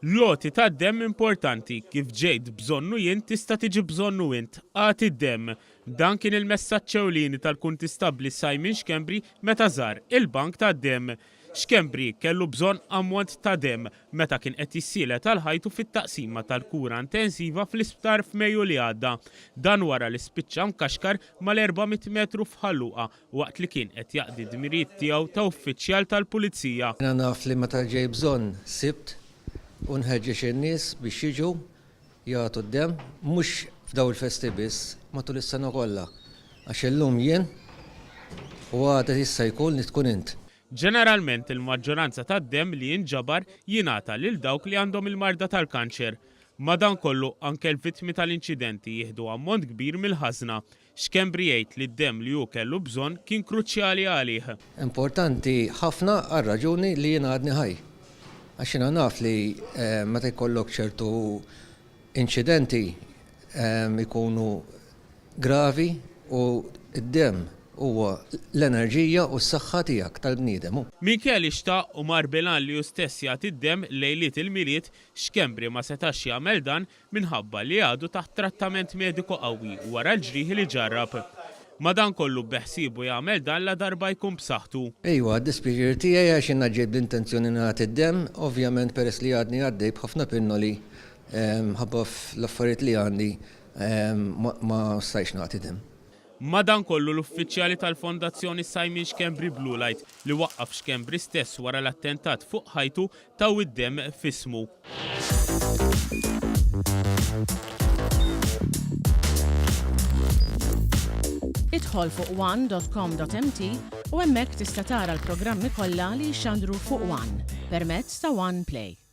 Loti ta' dem importanti kif ġejt bżonnu jien tista' tiġi bżonnu int. Għati dem. Dan kien il-messaġġ ewlieni tal-kuntistabli Simon Xkembri meta żar il-bank ta' dem. Xkembri kellu bżonn ammont ta' dem meta kien qed jissielet tal-ħajtu fit-taqsima tal-kura intensiva fl-isptar f'Mejju li għadda. Dan wara li spiċċa mkaxkar mal-400 metru f'ħalluqa waqt li kien qed jaqdi dmirijiet tiegħu ta' uffiċjal tal-pulizija. Naf li meta ġej bżonn sibt u nħeġġeġ in-nies biex jiġu jagħtu d-dem mhux f'daw il-festi biss matul is-sena kollha. Għax illum jien u għada issa jkun li tkun int. Ġeneralment il-maġġoranza tad-dem li jinġabar jingħata lil dawk li għandhom il-marda tal-kanċer. Madankollu anke l-vittmi tal-inċidenti jieħdu ammont kbir mill-ħażna. Xkembri jgħid li d-dem li hu kellu bżonn kien kruċjali għalih. Importanti ħafna għar-raġuni li jien għadni ħaj. Għax jiena naf li meta jkollok ċertu inċidenti ikunu gravi u d-dem huwa l-enerġija u s-saħħa tiegħek tal-bniedem. Minkejja li xtaq u mar bilan li hu stess jagħti d-dem lejliet il-miliet, Xkembri ma setax jagħmel dan minħabba li għadu taħt trattament mediku qawwi wara l-ġrieħi li ġarrab. Madankollu beħsibu jagħmel dan la darba jkun b'saħħtu. Ejwa, d-dispjaċir tiegħi għax jiena ġejt bl-intenzjoni nagħti d-dem, ovvjament peress li għadni għaddej b'ħafna pinnoli ħabba fl-affarijiet li għandi ma stajx nagħti dem. Madankollu l-uffiċjali tal-Fondazzjoni Simon Xkembri Blue Light li waqqaf Xkembri stess wara l-attentat fuq ħajtu taw id-dem f'ismu. Idħol fuq one.com.mt u hemmhekk tista' tara l-programmi kollha li jxandru fuq One permezz ta' One Play.